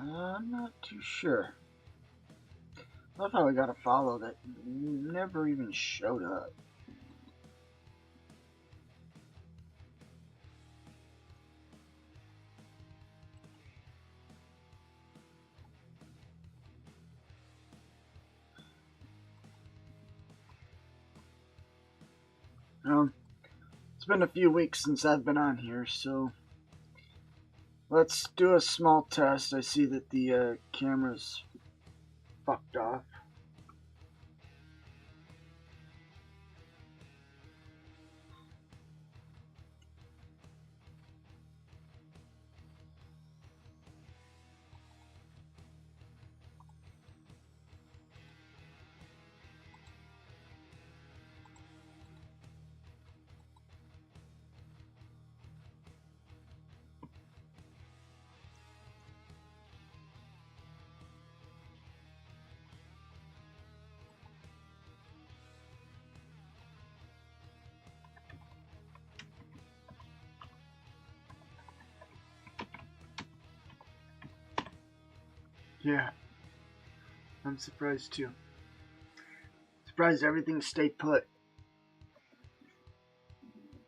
I'm not too sure. I love how we got a follow that never even showed up. Um, it's been a few weeks since I've been on here, so let's do a small test. I see that the camera's fucked off. Yeah, I'm surprised too. Surprised everything stayed put.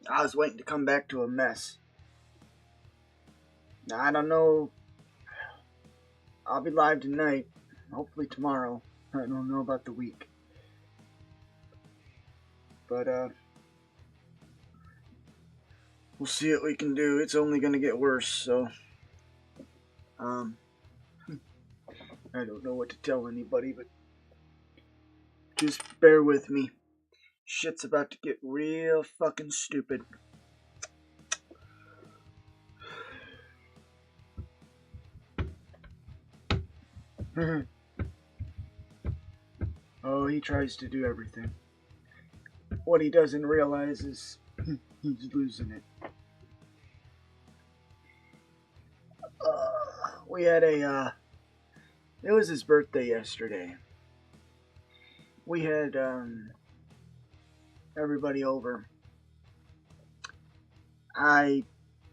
I was waiting to come back to a mess. Now, I don't know. I'll be live tonight. Hopefully tomorrow. I don't know about the week. But, we'll see what we can do. It's only gonna get worse, so. Um, I don't know what to tell anybody, but just bear with me. Shit's about to get real fucking stupid. Oh, he tries to do everything. What he doesn't realize is he's losing it. We had it was his birthday yesterday. We had, everybody over. I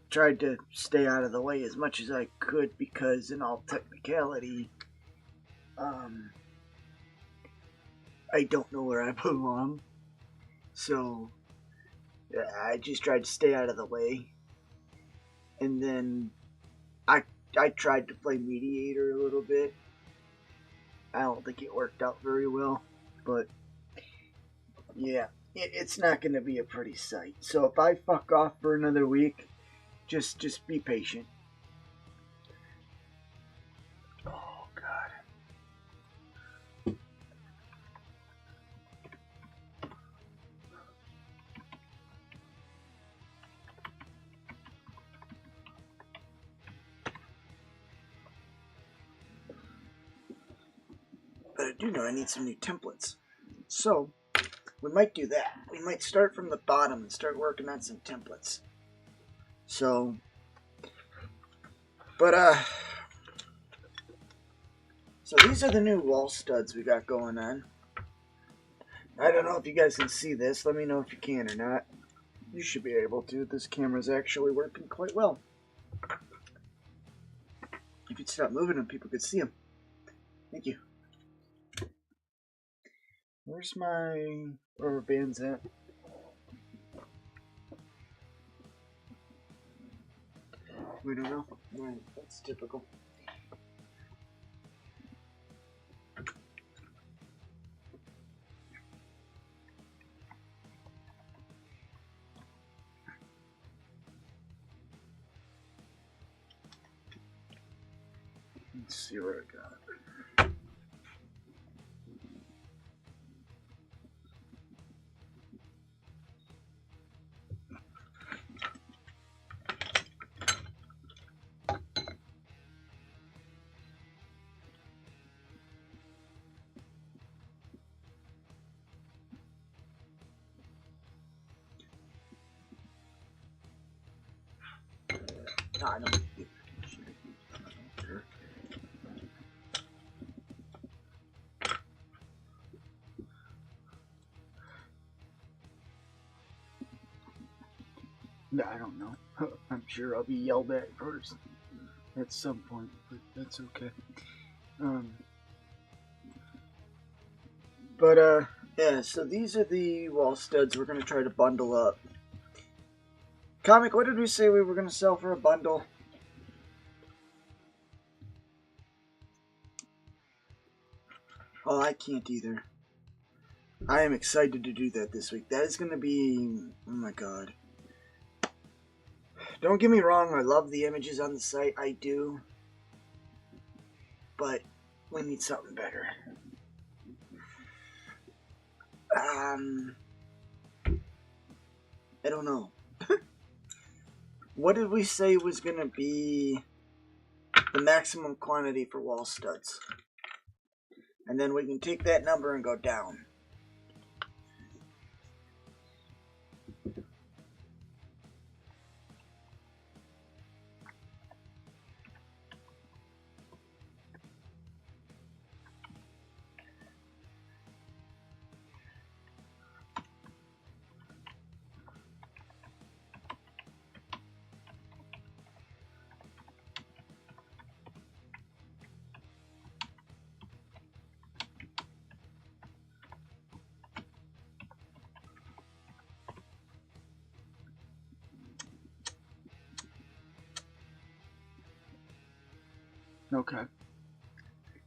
tried to stay out of the way as much as I could because, in all technicality, I don't know where I belong. So, I just tried to stay out of the way. And then I tried to play mediator a little bit. I don't think it worked out very well. But, yeah, it's not going to be a pretty sight. So if I fuck off for another week, just be patient. Oh, God. But I do know I need some new templates. So, we might do that. We might start from the bottom and start working on some templates. So, but, so these are the new wall studs we got going on. I don't know if you guys can see this. Let me know if you can or not. You should be able to. This camera's actually working quite well. If you'd stop moving them, people could see them. Thank you. Where's my rubber bands at? We don't know. Right, that's typical. Let's see what I got. No, I don't. I don't know. I'm sure I'll be yelled at first. at some point, but that's okay. Yeah, so these are the wall studs we're going to try to bundle up. Comic, what did we say we were going to sell for a bundle? Oh, I can't either. I am excited to do that this week. That is going to be... oh my god. Don't get me wrong, I love the images on the site. I do. But we need something better. I don't know. What did we say was going to be the maximum quantity for wall studs? And then we can take that number and go down. Okay.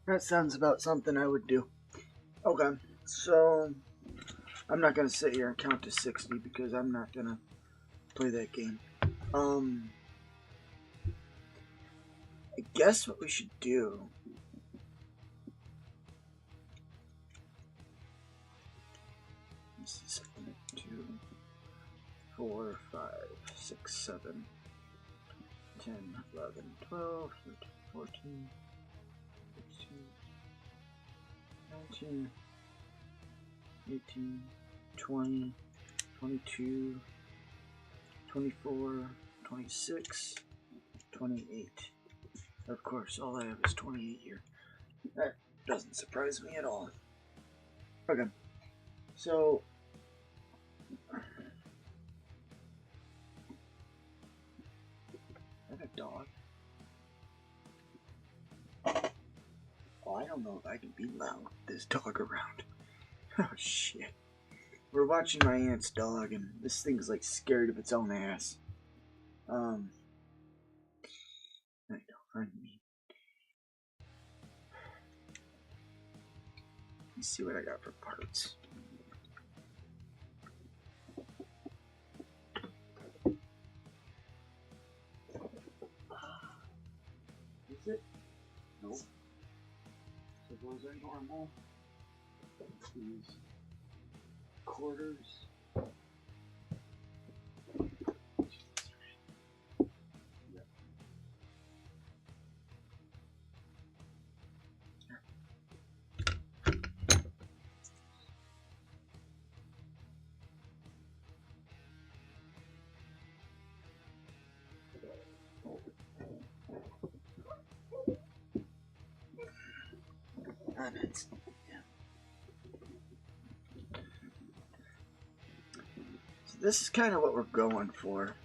That sounds about something I would do. Okay, so I'm not gonna sit here and count to 60 because I'm not gonna play that game. I guess what we should do is 2, 4, 5, 6, 7, 10, 11, 12, 13, 14, 16, 19, 18, 20, 22, 24, 26, 28. Of course, all I have is 28 here. That doesn't surprise me at all. Okay, so is that a dog? Oh, I don't know if I can be loud with this dog around. Oh shit. We're watching my aunt's dog and this thing's like scared of its own ass. I don't mean. Let's see what I got for parts. Is it? Nope. So those are normal. These quarters. Yep. And it's, yeah. So this is kind of what we're going for.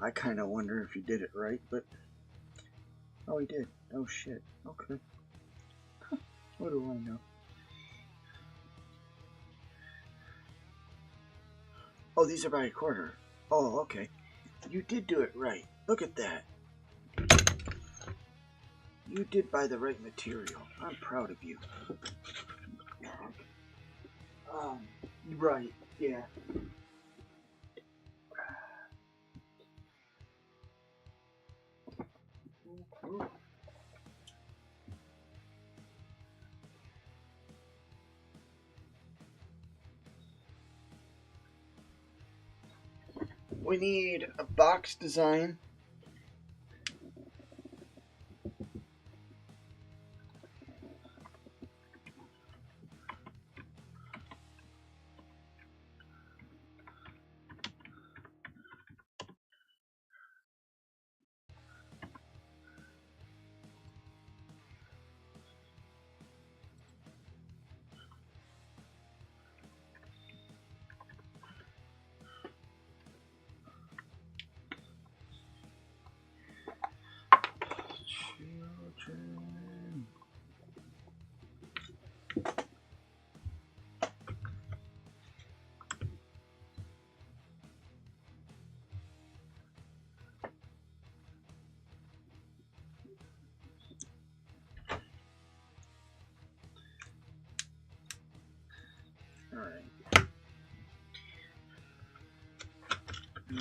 I kind of wonder if he did it right, but oh, he did. Oh shit. Okay. What do I know? Oh, these are by a quarter. Oh, okay. You did do it right. Look at that. You did buy the right material. I'm proud of you. Right, yeah. We need a box design.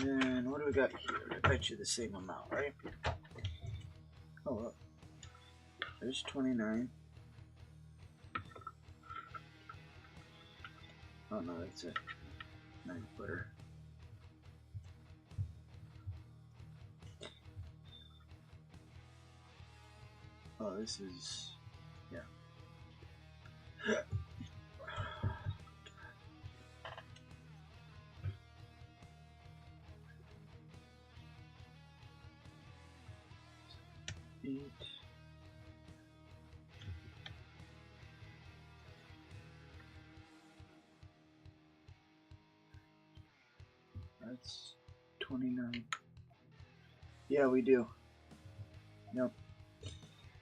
And then what do we got here? I bet you the same amount, right? Oh, look. There's 29. Oh no, that's a 9-footer. Oh, this is, yeah. Eight. That's 29. Yeah, we do. Yep.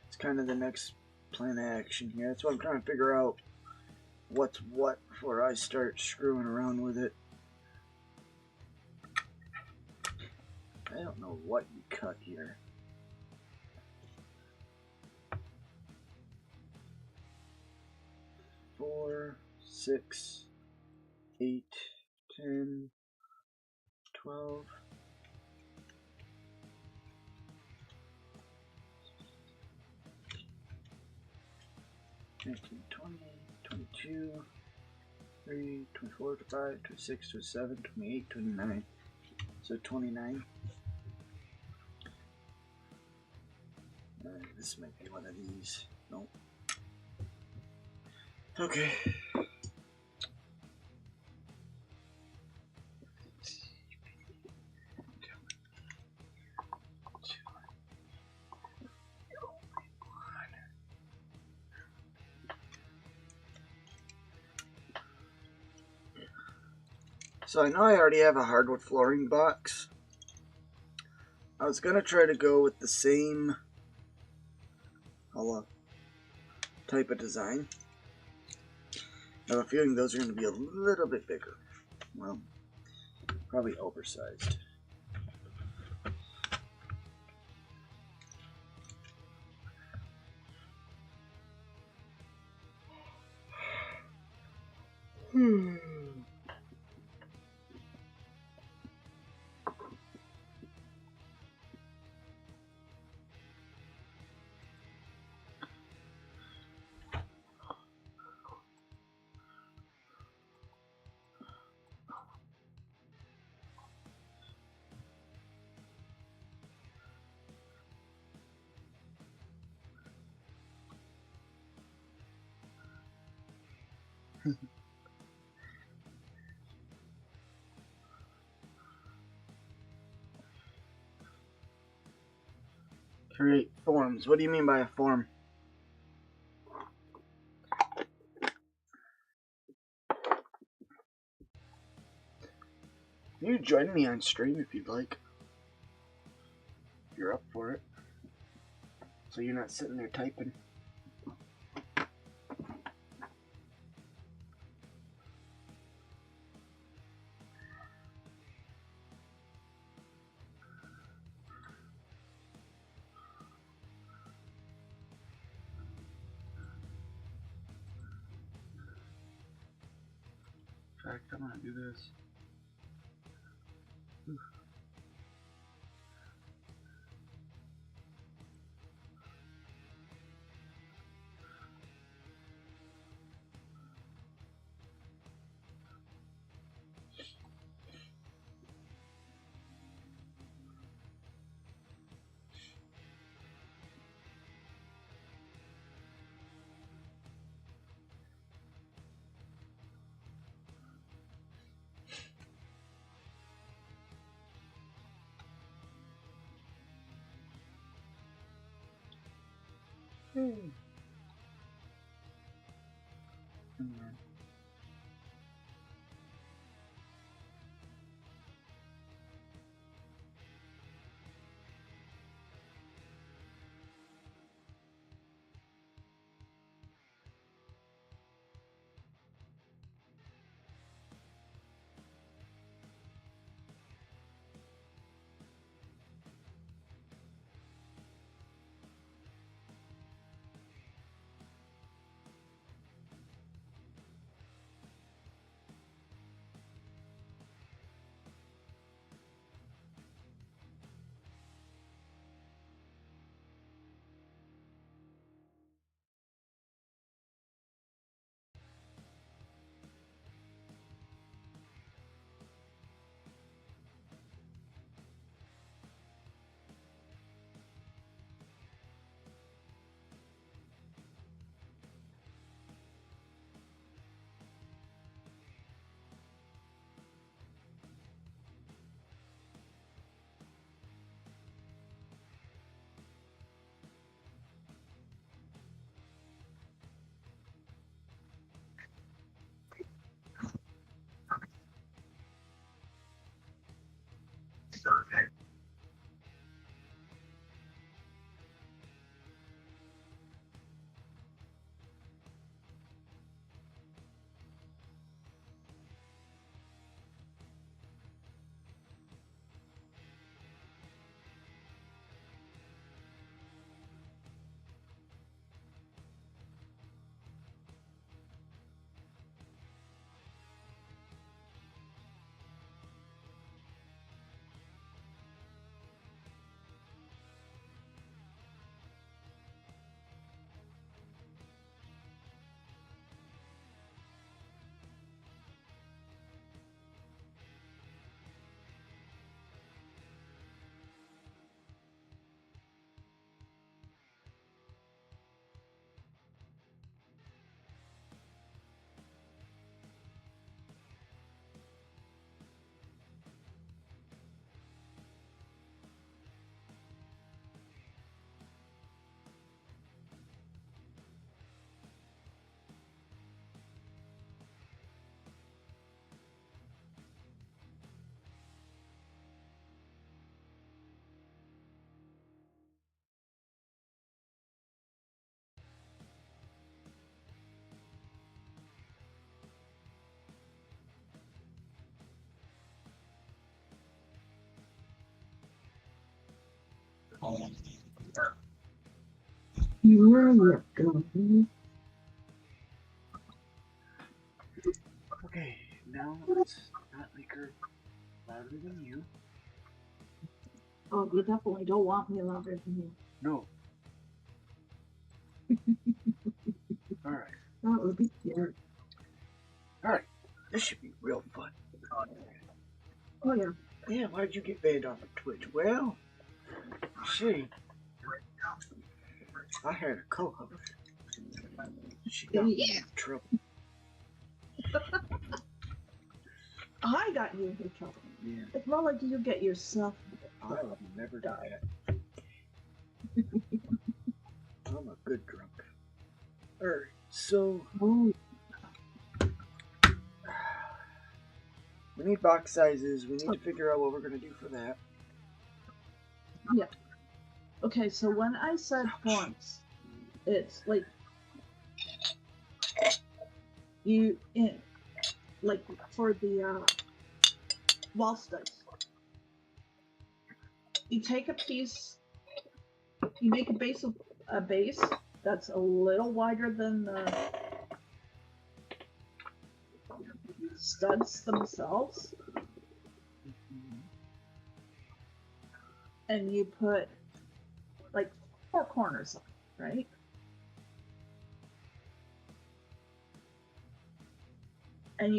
It's kind of the next plan of action here. That's what I'm trying to figure out. What's what before I start screwing around with it. I don't know what you cut here. Four, 6, 8, 10, 12. 19, 20, 22, 23, 24, 25, 26, 27, 28, 29. So 29. This might be one of these. Nope. Okay. So I know I already have a hardwood flooring box. I was gonna try to go with the same type of design. I have a feeling those are going to be a little bit bigger. Well, probably oversized. Create forms. What do you mean by a form? You join me on stream if you'd like. If you're up for it. So you're not sitting there typing. In fact, I'm gonna do this. You're welcome. Okay, now let's not make her louder than you. Oh, you definitely don't want me louder than you. No. Alright. That would be weird. Alright. This should be real fun. Oh, yeah. Yeah, why'd you get banned off of Twitch? Well, see, I had a co-host. She got me in trouble. I got you into trouble. Yeah. It's more like you get yourself. I would never do that. I'm a good drunk. Alright, so Oh, we need box sizes. We need to figure out what we're gonna do for that. yeah. Okay, so when I said fonts, it's like like for the wall studs. You take a piece, you make a base that's a little wider than the studs themselves, and you put like 4 corners on it, right? And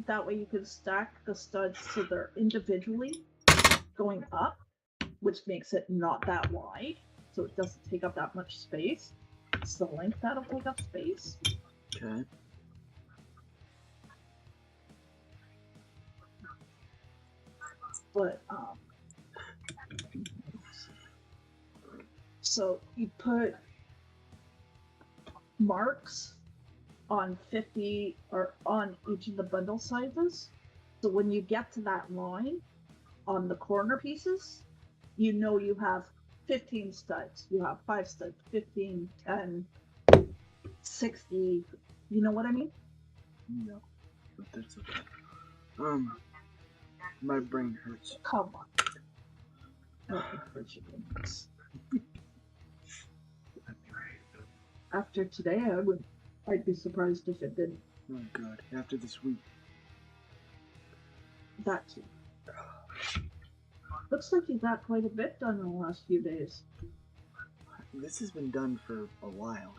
that way you can stack the studs so they're individually going up, which makes it not that wide, so it doesn't take up that much space. It's the length that'll take up space. Okay. But so you put marks on 50 or on each of the bundle sizes. So when you get to that line on the corner pieces, you know you have 15 studs. You have 5 studs, 15, 10, 60. You know what I mean? No, but that's okay. My brain hurts. Come on. No, it hurts your brains. After today, I'd be surprised if it didn't. Oh god, after this week. That too. Looks like you got quite a bit done in the last few days. This has been done for a while.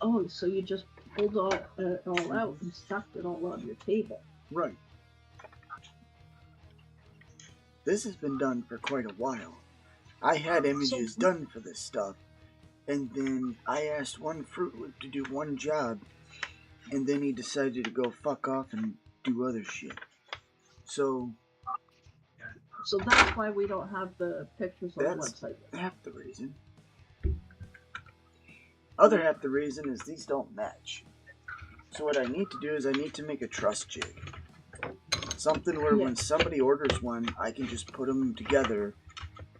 Oh, so you just pulled it all out and stuffed it all on your table. Right. This has been done for quite a while. I had images done for this stuff, and then I asked one Fruit Loop to do one job, and then he decided to go fuck off and do other shit. So that's why we don't have the pictures on the website. That's half the reason. Other half the reason is these don't match. So what I need to do is I need to make a truss jig. Something where when somebody orders one, I can just put them together,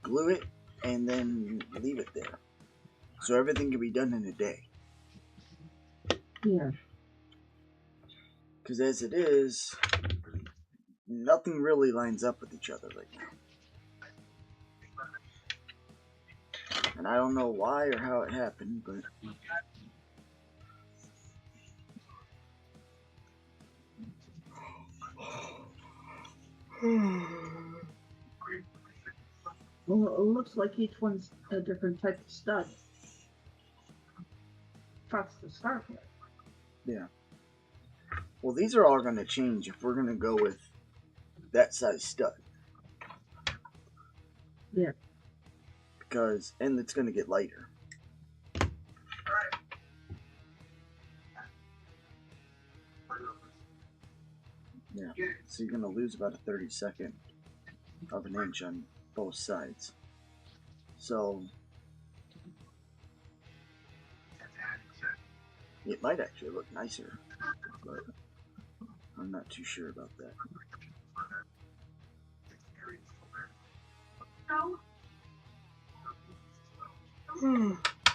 glue it, and then leave it there. So everything can be done in a day. Yeah. Because as it is, nothing really lines up with each other right now. And I don't know why or how it happened, but... Well, it looks like each one's a different type of stud. Truss to start with. Yeah. Well, these are all going to change if we're going to go with that size stud. Yeah. Because, and it's going to get lighter. Yeah, so you're going to lose about a 32nd of an inch on both sides. So, it might actually look nicer, but I'm not too sure about that.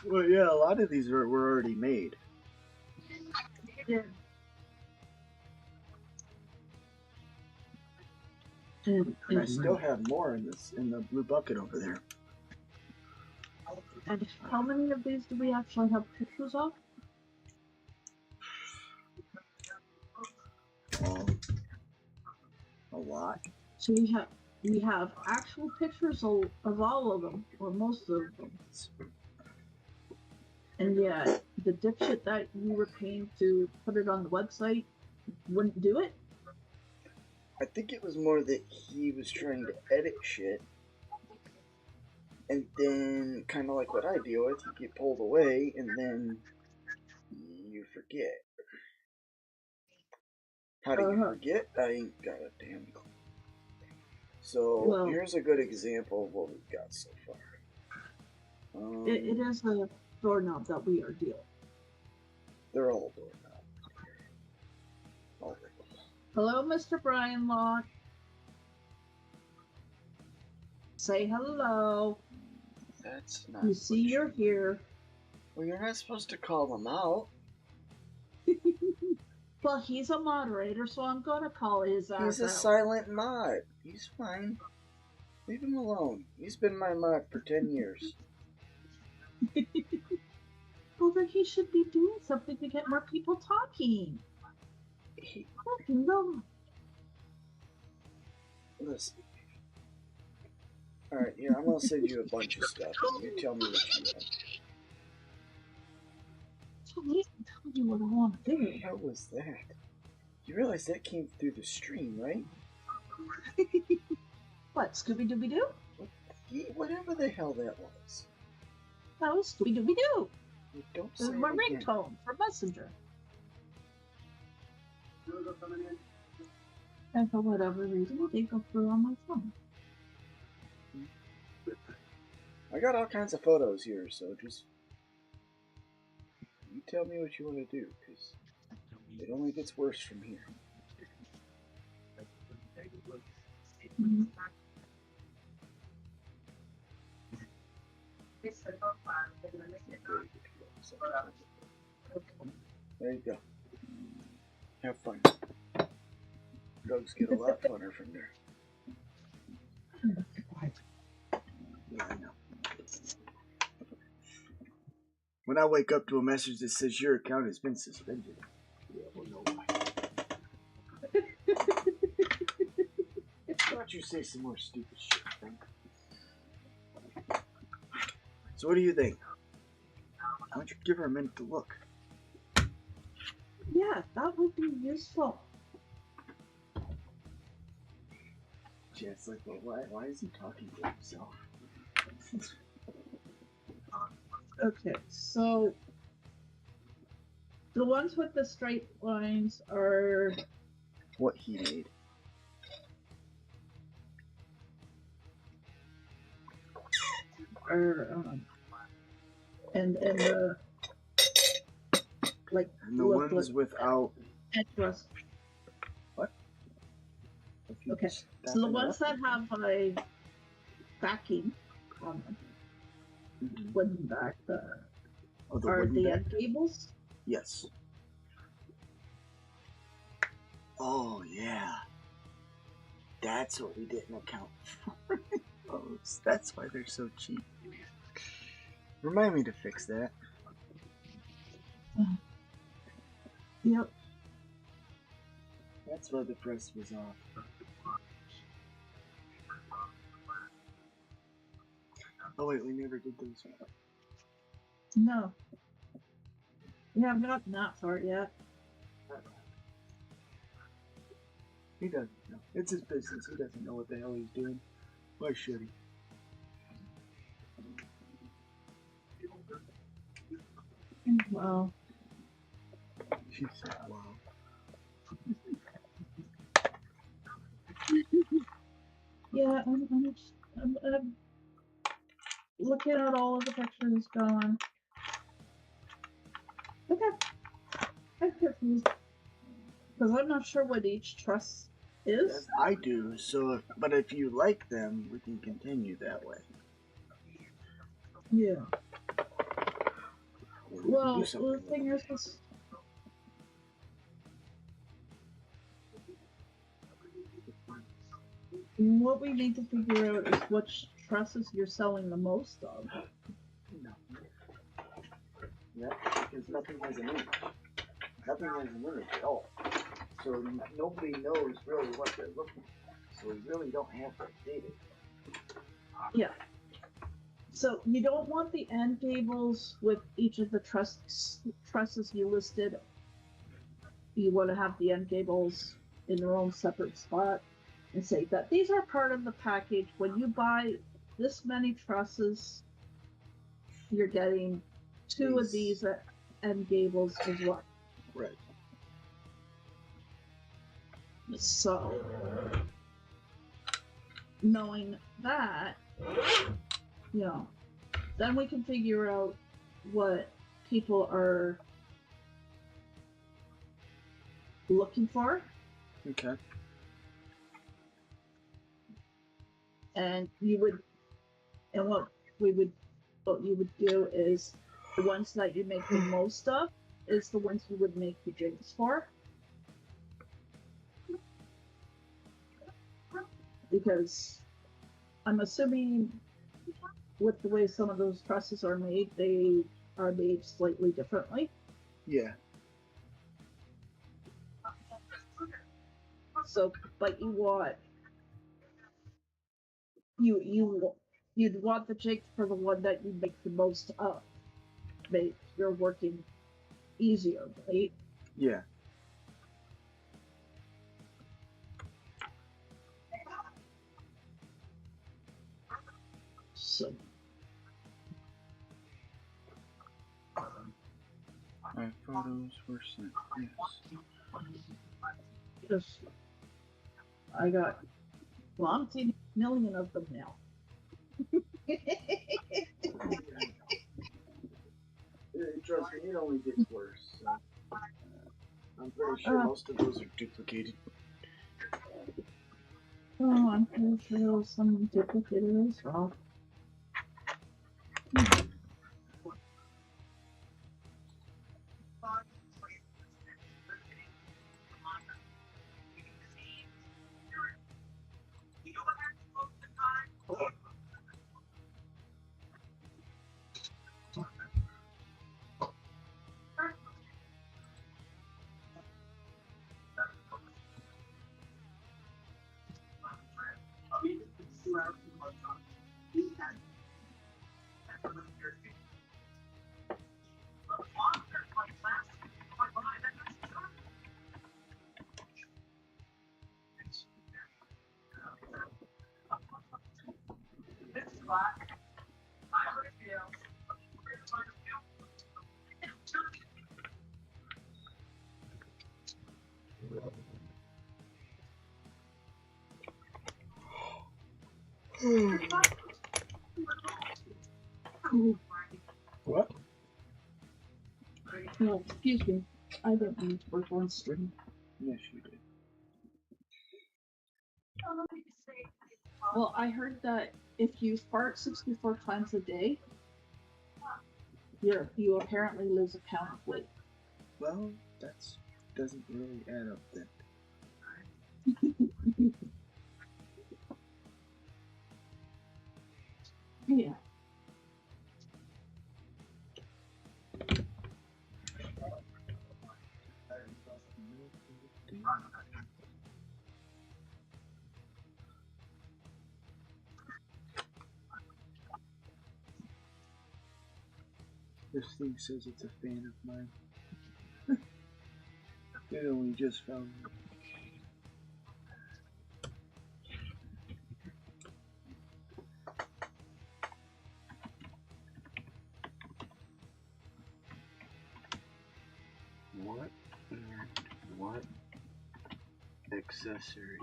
Well, yeah, a lot of these were already made. Yeah. And I still have more in the blue bucket over there. And how many of these do we actually have pictures of? A lot. So we have actual pictures of all of them, or most of them. And yet, the dipshit that you were paying to put it on the website wouldn't do it? I think it was more that he was trying to edit shit. And then, kind of like what I deal with, you get pulled away, and then you forget. How do you forget? I ain't got a damn clue. So, here's a good example of what we've got so far. It is a doorknob that we are dealing. They're all doorknobs. All of them. Hello, Mr. Brian Locke. Say hello. That's not. You see, you're here. Well, you're not supposed to call them out. Well, he's a moderator, so I'm gonna call his ass out. He's a silent mod. He's fine. Leave him alone. He's been my mod for 10 years. Well, then he should be doing something to get more people talking. No. Listen. Alright, here, I'm gonna send you a bunch of stuff. You tell me what you want. So I can tell you what I want to do. What the hell was that? You realize that came through the stream, right? What, Scooby-Dooby-Doo? Whatever the hell that was. That was Scooby-Dooby-Doo. Don't say it my ringtone for Messenger. And for whatever reason, it didn't go through on my phone. I got all kinds of photos here, so just... You tell me what you want to do, because it only gets worse from here. Mm-hmm. There you go. Have fun. Drugs get a lot funner from there. Yeah, I know. When I wake up to a message that says your account has been suspended, yeah, we'll know why. Why don't you say some more stupid shit, Frank? So what do you think? Why don't you give her a minute to look? Yeah, that would be useful. Jess, like, well, why is he talking to himself? Okay, so the ones with the straight lines are what he made. And the like and the ones without edgeless. What? Okay, so the ones that have a backing on them, wooden back, are the end cables? Yes. Oh yeah, that's what we didn't account for. Oh, that's why they're so cheap. Remind me to fix that. Yep. That's why the press was off. Oh wait, we never did those. No. We haven't gotten that far yet. He doesn't know. It's his business. He doesn't know what the hell he's doing. Why should he? Wow. She said, wow. Yeah, I'm looking at all of the pictures going. Okay. I'm confused. Because I'm not sure what each truss is. Yes, I do, so but if you like them, we can continue that way. Yeah. Well, the thing is this. What we need to figure out is which trusses you're selling the most of. No. Yeah, because nothing has an image. Nothing has an image at all. So nobody knows really what they're looking for. So we really don't have that data. Yeah. So you don't want the end gables with each of the trusses you listed. You want to have the end gables in their own separate spot and say that these are part of the package. When you buy this many trusses, you're getting two of these end gables as well. Right. So, knowing that, you know, then we can figure out what people are looking for. Okay. And what you would do is the ones that you make the most of is the ones you would make the jigs for. Because I'm assuming with the way some of those trusses are made, they are made slightly differently. Yeah. So, but you'd want the jig for the one that you make the most of. Make your working easier, right? Yeah. So. My photos were sent. Yes. I got, well, I'm seeing a million of them now. Trust me, it only gets worse. So, I'm pretty sure most of those are duplicated. Oh, I'm pretty sure there was some duplicated as well. What? No, excuse me. I didn't mean to work on stream. Yes, you did. Well, I heard that if you fart 64 times a day, you apparently lose a pound of weight. Well, that doesn't really add up then. Yeah. This thing says it's a fan of mine. It only just found me. What and what accessories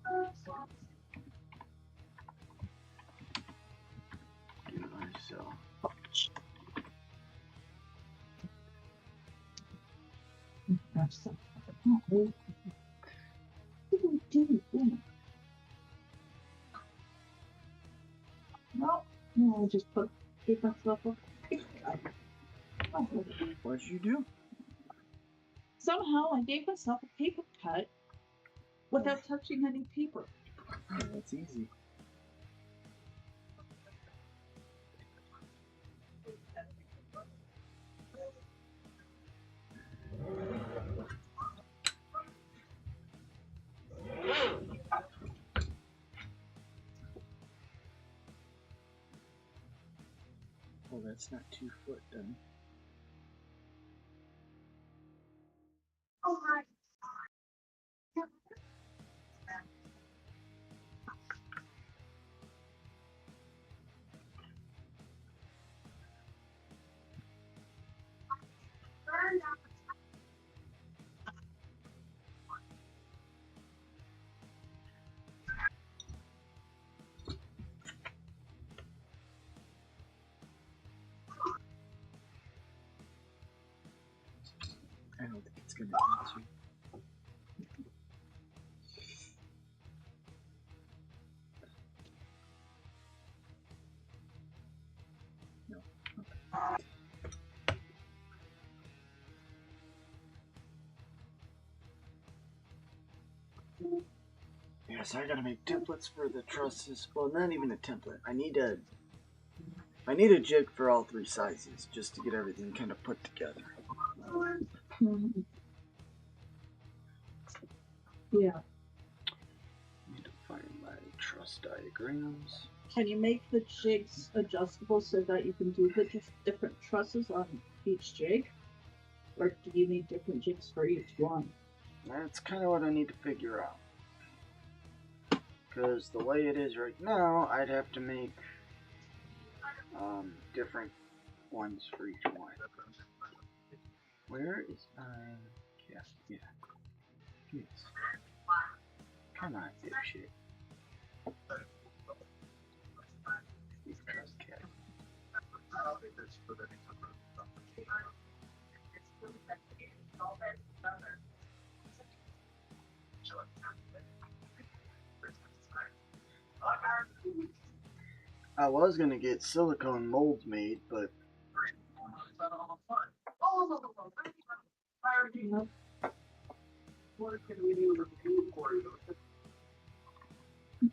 do I sell? No, I just gave myself a What'd you do? Somehow I gave myself a paper cut without touching any paper. Oh, that's easy. Oh, that's not 2 foot then. I don't think it's gonna need to. No. Okay. Yeah, so I gotta make templates for the trusses. Well, not even a template. I need a jig for all 3 sizes just to get everything kind of put together. Yeah. Need to find my truss diagrams. Can you make the jigs adjustable so that you can do the different trusses on each jig? Or do you need different jigs for each one? That's kind of what I need to figure out. Because the way it is right now, I'd have to make different ones for each one. Where is my cat? Yeah. Yes. Come on, dipshit. You trust cat. I was gonna get silicone molds made, but Yep.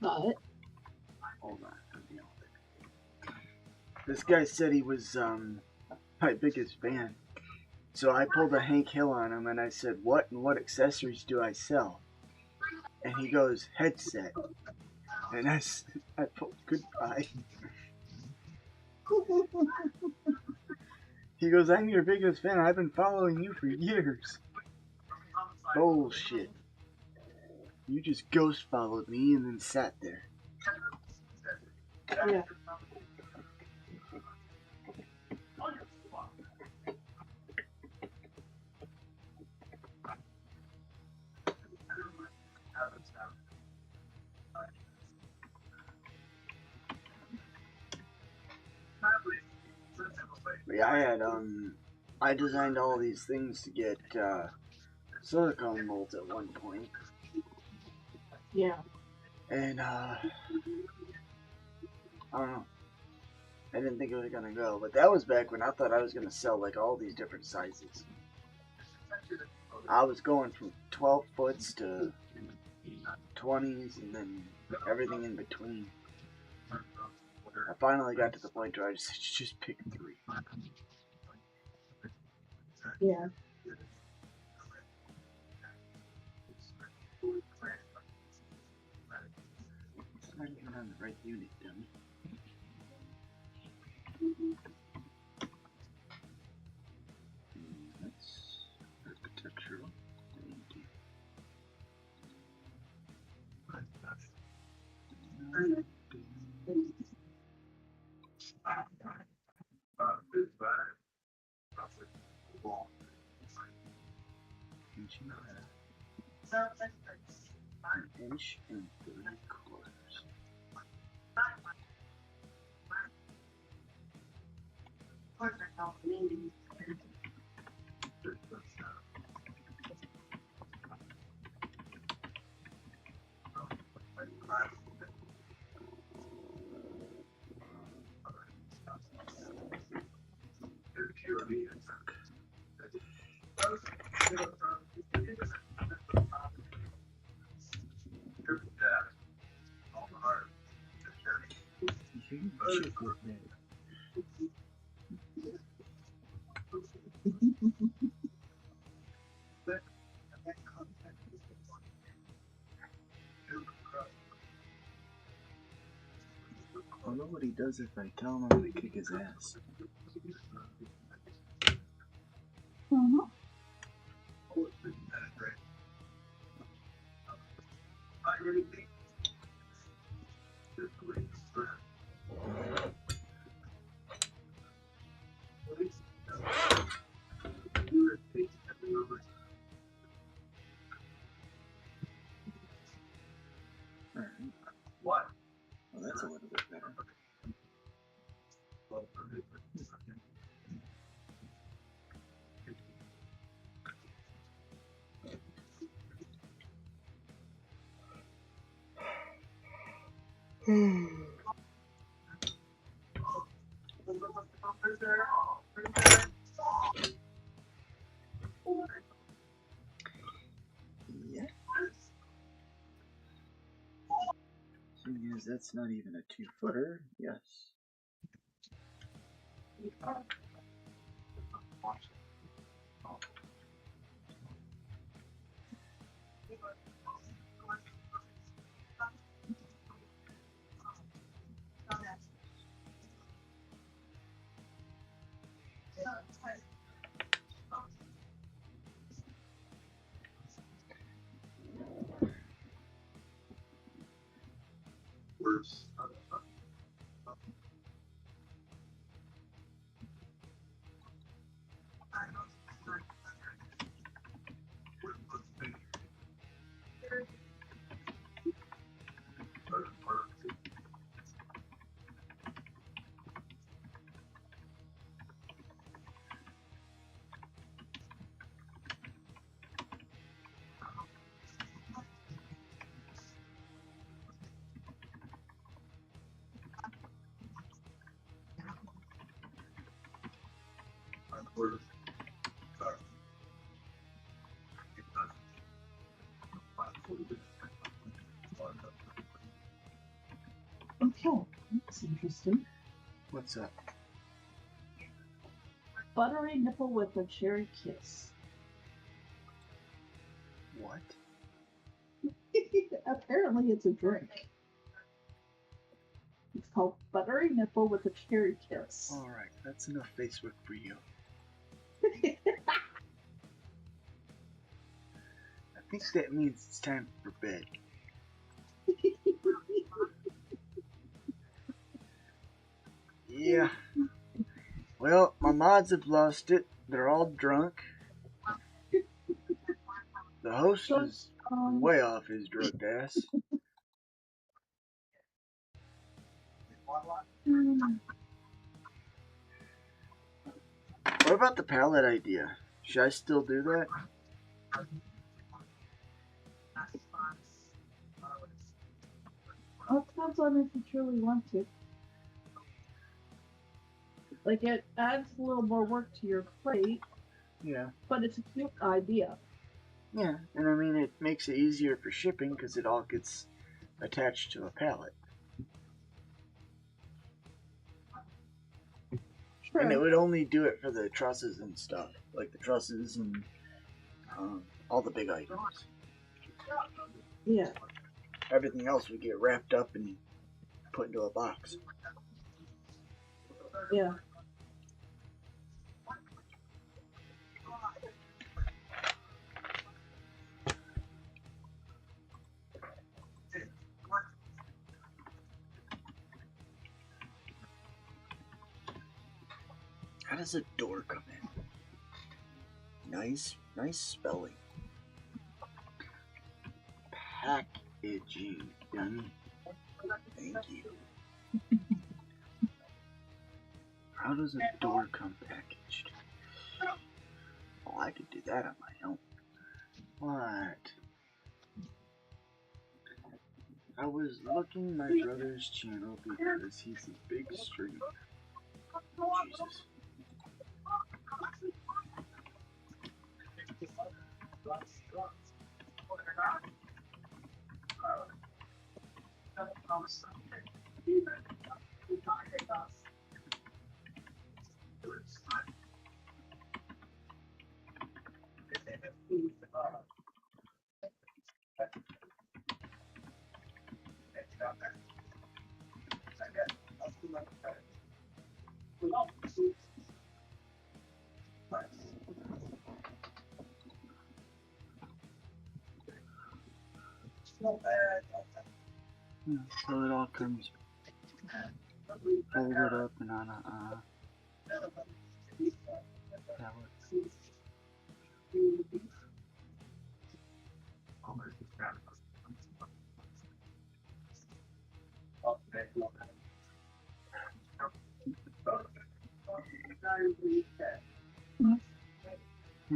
But hold on. This guy said he was my biggest fan. So I pulled a Hank Hill on him and I said, "What and what accessories do I sell?" And he goes, "Headset." And I pulled goodbye. He goes, "I'm your biggest fan. I've been following you for years." Bullshit. You just ghost followed me and then sat there. yeah. But yeah, I designed all these things to get silicone molds at one point. Yeah. And I don't know. I didn't think it was gonna go, but that was back when I thought I was gonna sell like all these different sizes. I was going from 12 foots to 20s and then everything in between. I finally got to the point where I just pick 3. Yeah. It's not even on the right unit, dummy. That's architectural. An inch and 3/4. I'll know what he does if I tell him I'm gonna kick his ass. Mhm. Alright. Well, that's a little bit better. Yeah. Thing is, that's not even a 2-footer. Yes. Okay, that's interesting. What's up? Buttery nipple with a cherry kiss. What? Apparently, it's a drink. It's called Buttery Nipple with a Cherry Kiss. Alright, that's enough Facebook for you. I think that means it's time for bed. Yeah. Well, my mods have lost it. They're all drunk. The host is way off his drugged ass. What about the palette idea? Should I still do that? Well, it depends on if you truly want to. Like, it adds a little more work to your plate, Yeah. but it's a cute idea. Yeah, and I mean, it makes it easier for shipping because it all gets attached to a pallet. Sure. And it would only do it for the trusses and stuff, like the trusses and all the big items. Yeah. Everything else would get wrapped up and put into a box. Yeah. How does a door come in? Nice spelling. Packaging done. Thank you. How does a door come packaged? Oh, I could do that on my own. What? I was looking my brother's channel because he's a big streamer. Jesus. So it all comes folded up and on a pallet. Hmm.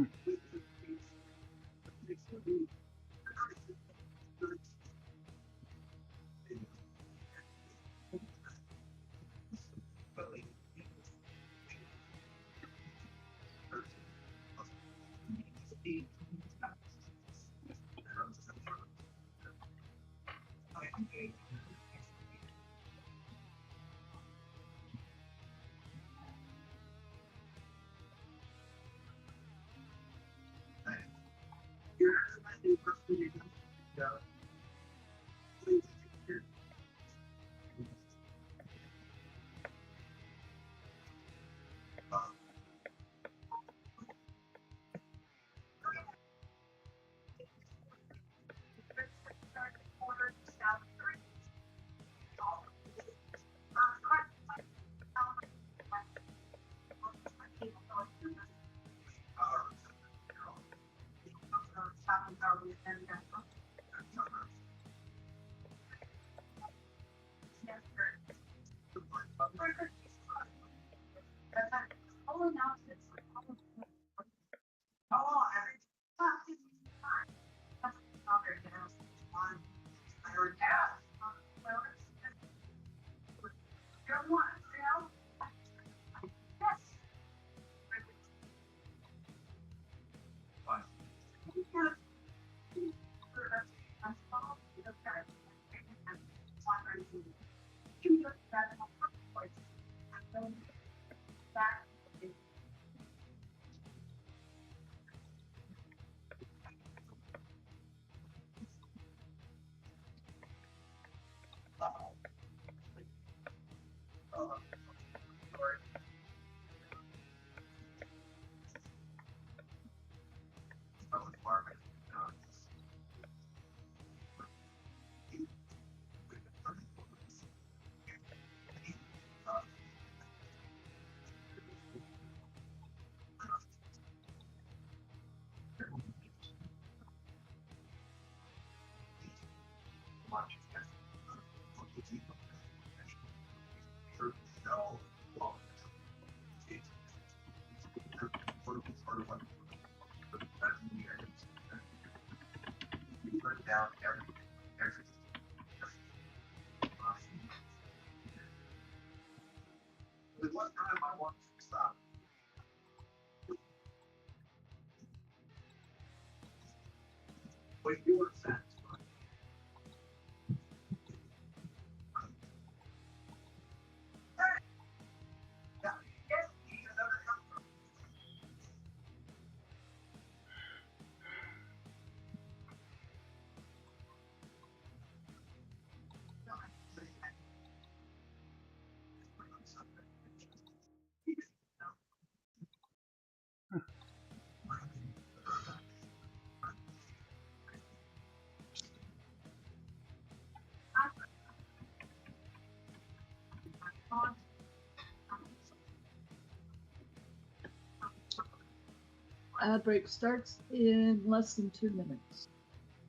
Ad break starts in less than 2 minutes.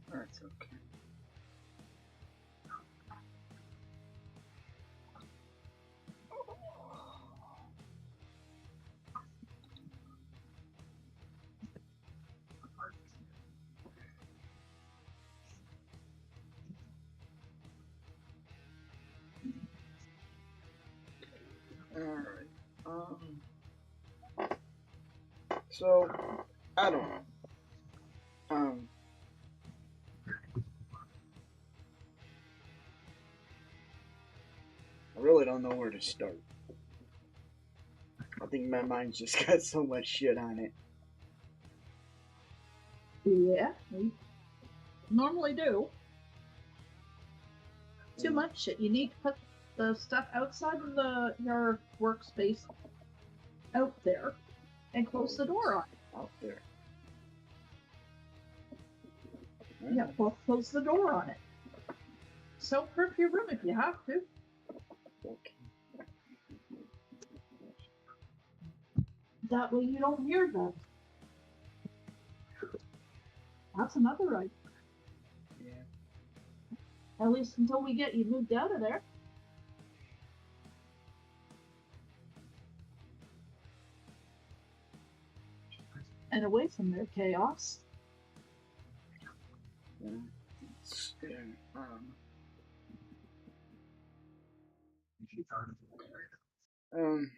That's okay. Alright. So I don't know. I really don't know where to start. I think my mind's just got so much shit on it. Yeah, we normally do. Too much shit. You need to put the stuff outside of your workspace out there and close the door on it. Out there. Yeah, well, close the door on it. Soundproof your room if you have to. Okay. That way you don't hear them. That's another idea. Yeah. At least until we get you moved out of there. And away from their chaos. Yeah. Um.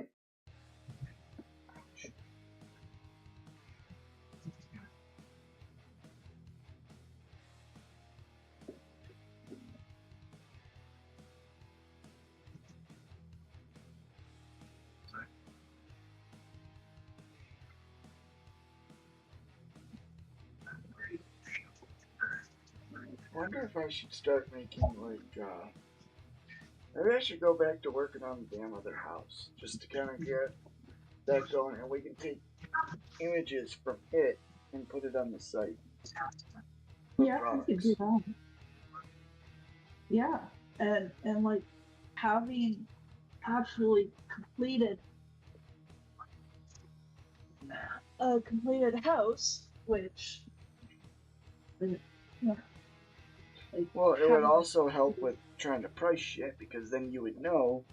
I wonder if I should start making maybe I should go back to working on the damn other house just to kind of get that going, and we can take images from it and put it on the site. Yeah, we could do that. Yeah, and like having actually completed a completed house, which yeah, like well, it would also help with trying to price shit because then you would know,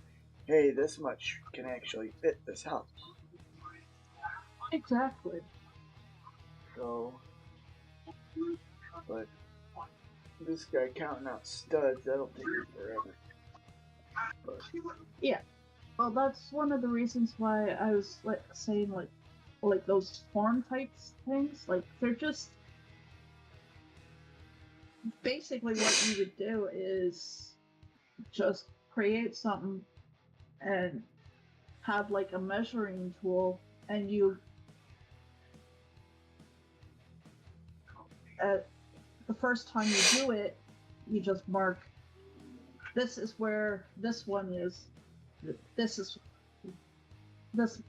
hey, this much can actually fit this house. Exactly. So, but this guy counting out studs, that'll take me forever. But, yeah. Well, that's one of the reasons why I was saying like those form types things. Like they're just basically what you would do is just create something and have like a measuring tool, and you the first time you do it, you just mark this is where this one is. This is this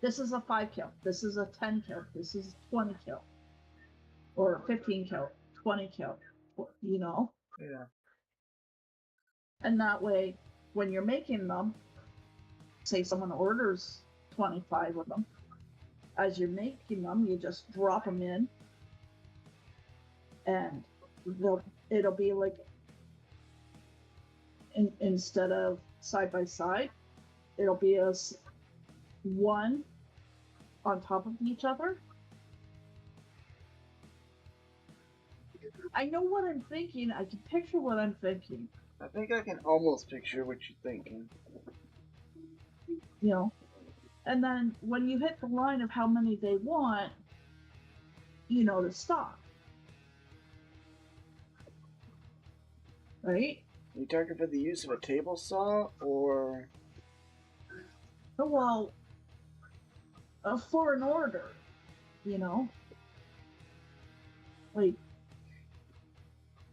this is a 5 kill. This is a 10 kill. This is a 20 kill, or 15 kill, 20 kill. You know. yeah. And that way, when you're making them, say someone orders 25 of them, as you're making them, you just drop them in, and it'll be like instead of side by side, it'll be as one on top of each other. I know what I'm thinking. I can picture what I'm thinking. I think I can almost picture what you're thinking. You know, and then when you hit the line of how many they want, you know to stop. Right? Are you talking for the use of a table saw or? Well, for an order, you know, like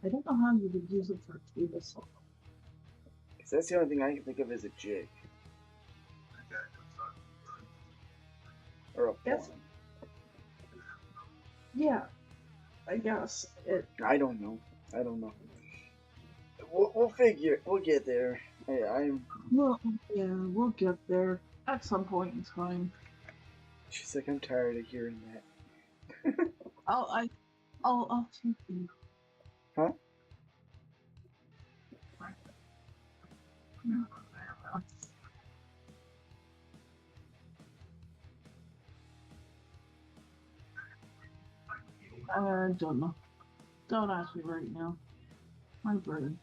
I don't know how you would use it for a table saw. Because that's the only thing I can think of as a jig. Or a Yes. form. Yeah, I guess it. I don't know. We'll figure. We'll get there. I'm. Well, yeah, we'll get there at some point in time. She's like, I'm tired of hearing that. I'll take you. Huh? I don't know. Don't ask me right now. My brain.